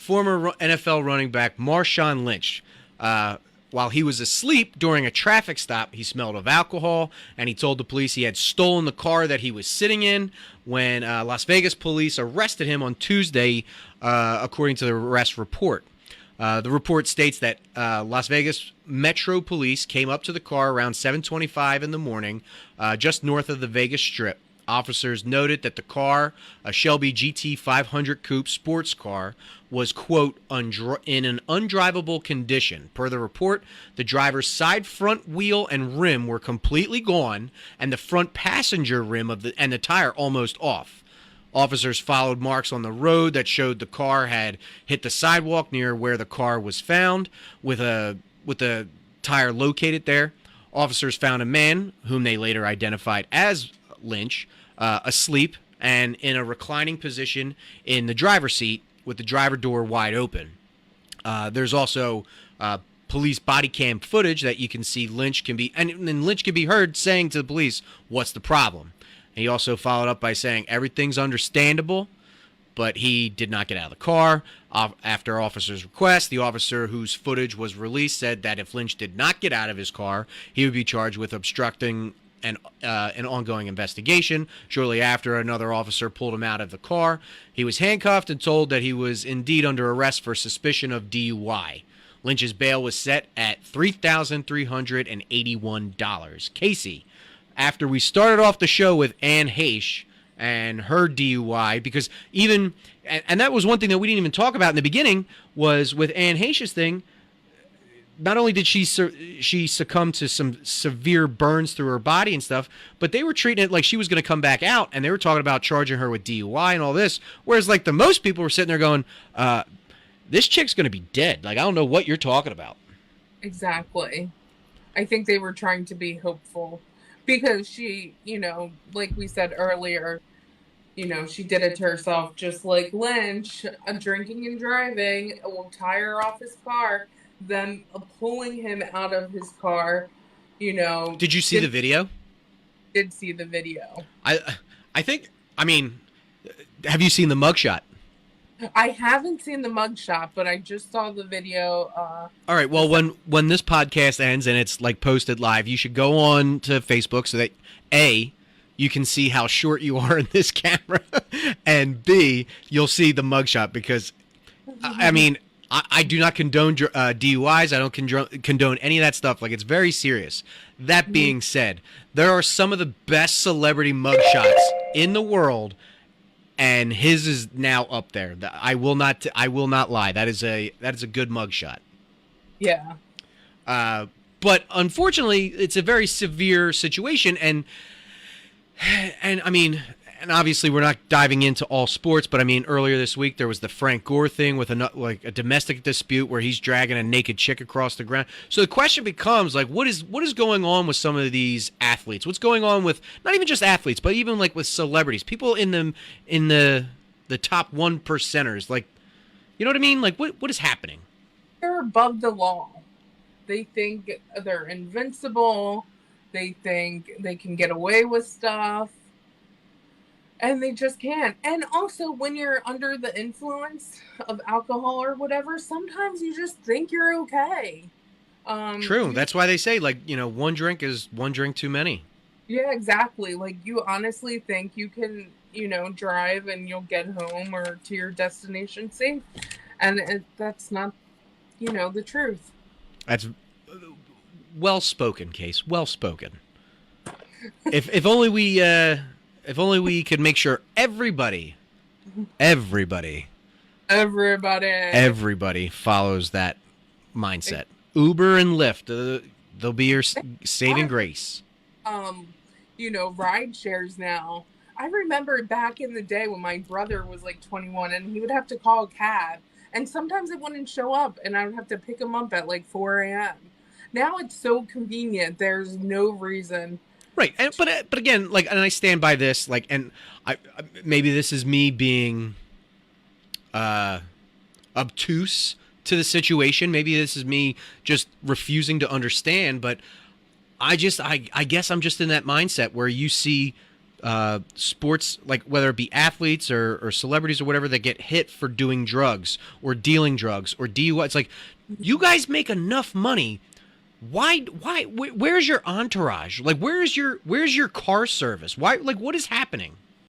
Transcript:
former NFL running back Marshawn Lynch. While he was asleep during a traffic stop, he smelled of alcohol, and he told the police he had stolen the car that he was sitting in when Las Vegas police arrested him on Tuesday, according to the arrest report. The report states that Las Vegas Metro Police came up to the car around 7:25 in the morning, just north of the Vegas Strip. Officers noted that the car, a Shelby GT 500 Coupe sports car, was, quote, in an undrivable condition. Per the report, the driver's side front wheel and rim were completely gone, and the front passenger rim and the tire almost off. Officers followed marks on the road that showed the car had hit the sidewalk near where the car was found, with the tire located there. Officers found a man, whom they later identified as Lynch, asleep and in a reclining position in the driver's seat with the driver door wide open. There's also police body cam footage that you can see Lynch can be heard saying to the police, "What's the problem?" And he also followed up by saying everything's understandable, but he did not get out of the car. After officers' request, the officer whose footage was released said that if Lynch did not get out of his car, he would be charged with obstructing an ongoing investigation. Shortly after, another officer pulled him out of the car. He was handcuffed and told that he was indeed under arrest for suspicion of DUI. Lynch's bail was set at $3,381. Casey, after we started off the show with Anne Heche and her DUI, because and that was one thing that we didn't even talk about in the beginning, was with Anne Heche's thing. Not only did she succumb to some severe burns through her body and stuff, but they were treating it like she was going to come back out, and they were talking about charging her with DUI and all this. Whereas, like, the most people were sitting there going, this chick's going to be dead. Like, I don't know what you're talking about. Exactly. I think they were trying to be hopeful because she, like we said earlier, she did it to herself, just like Lynch, drinking and driving, will tire off his car. Them pulling him out of his car, Did you see the video? Did see the video. I think, have you seen the mugshot? I haven't seen the mugshot, but I just saw the video. All right, well, when this podcast ends and it's, like, posted live, you should go on to Facebook so that, A, you can see how short you are in this camera, and B, you'll see the mugshot, because, I do not condone DUIs. I don't condone any of that stuff. Like, it's very serious. That being said, there are some of the best celebrity mugshots in the world, and his is now up there. I will not lie. That is a good mugshot. Yeah. But unfortunately, it's a very severe situation, and obviously we're not diving into all sports, but earlier this week there was the Frank Gore thing with a domestic dispute where he's dragging a naked chick across the ground. So the question becomes, like, what is going on with some of these athletes? What's going on with not even just athletes, but even, like, with celebrities, people in the top 1%ers? Like, you know what I mean? Like, what is happening? They're above the law. They think they're invincible. They think they can get away with stuff. And they just can't. And also, when you're under the influence of alcohol or whatever, sometimes you just think you're okay. True. That's why they say, like, one drink is one drink too many. Yeah, exactly. Like, you honestly think you can, drive and you'll get home or to your destination safe. And that's not, the truth. That's well spoken, Case. Well spoken. If only we... If only we could make sure everybody follows that mindset. Uber and Lyft, they'll be your saving grace. Ride shares now. I remember back in the day when my brother was like 21 and he would have to call a cab, and sometimes it wouldn't show up and I would have to pick him up at like 4 a.m. Now it's so convenient. There's no reason. Right, but again, like, and I stand by this, like, and I maybe this is me being obtuse to the situation. Maybe this is me just refusing to understand. But I guess I'm just in that mindset where you see sports, like whether it be athletes or celebrities or whatever, that get hit for doing drugs or dealing drugs or DUI. It's like, you guys make enough money. Where's your entourage? Like, where's your car service? Why, like, what is happening?